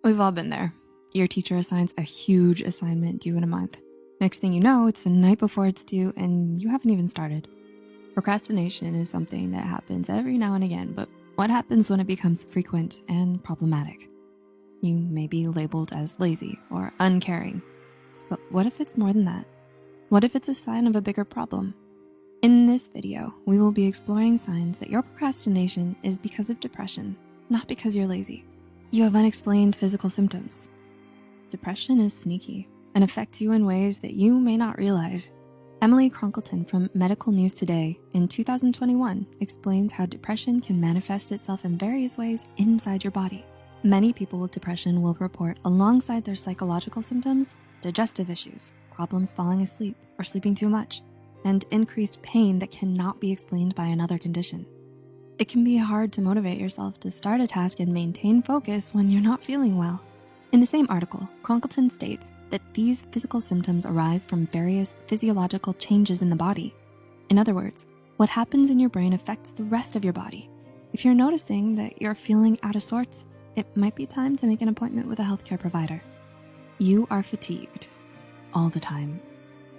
We've all been there. Your teacher assigns a huge assignment due in a month. Next thing you know, it's the night before it's due and you haven't even started. Procrastination is something that happens every now and again, but what happens when it becomes frequent and problematic? You may be labeled as lazy or uncaring, but what if it's more than that? What if it's a sign of a bigger problem? In this video, we will be exploring signs that your procrastination is because of depression, not because you're lazy. You have unexplained physical symptoms. Depression is sneaky and affects you in ways that you may not realize. Emily Cronkleton from Medical News Today in 2021 explains how depression can manifest itself in various ways inside your body. Many people with depression will report alongside their psychological symptoms, digestive issues, problems falling asleep or sleeping too much, and increased pain that cannot be explained by another condition. It can be hard to motivate yourself to start a task and maintain focus when you're not feeling well. In the same article, Cronkleton states that these physical symptoms arise from various physiological changes in the body. In other words, what happens in your brain affects the rest of your body. If you're noticing that you're feeling out of sorts, it might be time to make an appointment with a healthcare provider. You are fatigued all the time.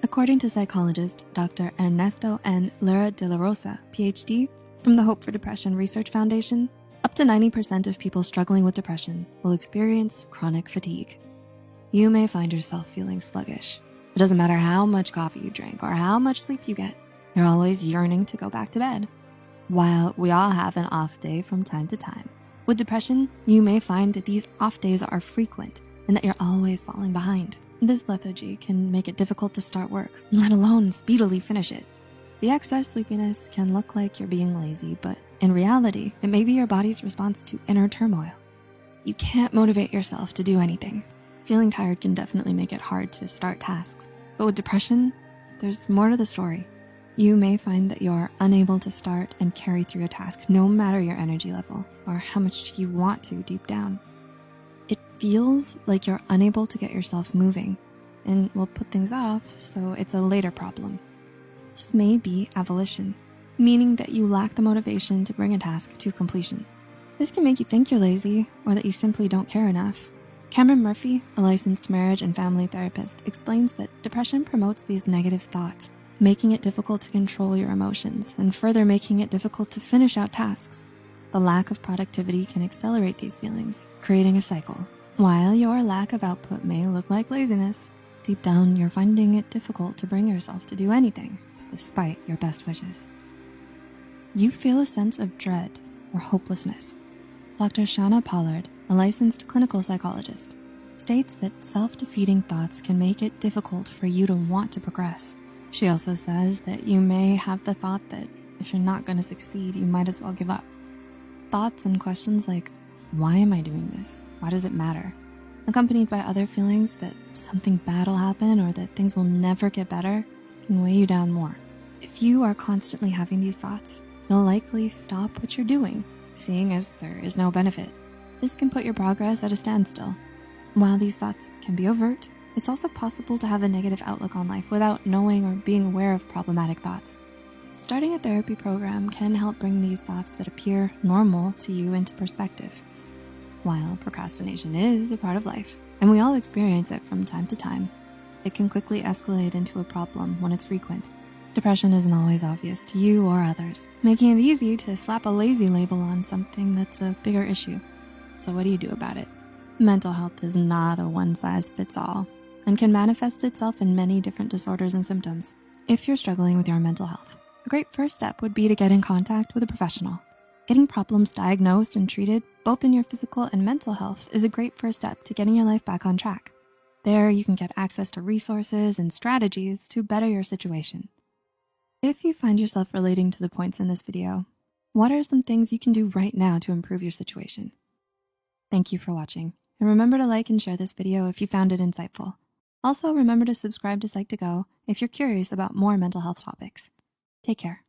According to psychologist Dr. Ernesto N. Lara de la Rosa, PhD, from the Hope for Depression Research Foundation, up to 90% of people struggling with depression will experience chronic fatigue. You may find yourself feeling sluggish. It doesn't matter how much coffee you drink or how much sleep you get, you're always yearning to go back to bed. While we all have an off day from time to time, with depression, you may find that these off days are frequent and that you're always falling behind. This lethargy can make it difficult to start work, let alone speedily finish it. The excess sleepiness can look like you're being lazy, but in reality, it may be your body's response to inner turmoil. You can't motivate yourself to do anything. Feeling tired can definitely make it hard to start tasks, but with depression, there's more to the story. You may find that you're unable to start and carry through a task no matter your energy level or how much you want to deep down. It feels like you're unable to get yourself moving and will put things off, so it's a later problem. This may be avolition, meaning that you lack the motivation to bring a task to completion. This can make you think you're lazy or that you simply don't care enough. Cameron Murphy, a licensed marriage and family therapist, explains that depression promotes these negative thoughts, making it difficult to control your emotions and further making it difficult to finish out tasks. The lack of productivity can accelerate these feelings, creating a cycle. While your lack of output may look like laziness, deep down you're finding it difficult to bring yourself to do anything, despite your best wishes. You feel a sense of dread or hopelessness. Dr. Shauna Pollard, a licensed clinical psychologist, states that self-defeating thoughts can make it difficult for you to want to progress. She also says that you may have the thought that if you're not going to succeed, you might as well give up. Thoughts and questions like, why am I doing this? Why does it matter? Accompanied by other feelings that something bad will happen or that things will never get better, can weigh you down more. If you are constantly having these thoughts, you'll likely stop what you're doing, seeing as there is no benefit. This can put your progress at a standstill. While these thoughts can be overt, it's also possible to have a negative outlook on life without knowing or being aware of problematic thoughts. Starting a therapy program can help bring these thoughts that appear normal to you into perspective. While procrastination is a part of life, and we all experience it from time to time, it can quickly escalate into a problem when it's frequent. Depression isn't always obvious to you or others, making it easy to slap a lazy label on something that's a bigger issue. So what do you do about it? Mental health is not a one-size-fits-all and can manifest itself in many different disorders and symptoms. If you're struggling with your mental health, a great first step would be to get in contact with a professional. Getting problems diagnosed and treated, both in your physical and mental health, is a great first step to getting your life back on track. There, you can get access to resources and strategies to better your situation. If you find yourself relating to the points in this video, what are some things you can do right now to improve your situation? Thank you for watching, and remember to like and share this video if you found it insightful. Also, remember to subscribe to Psych2Go if you're curious about more mental health topics. Take care.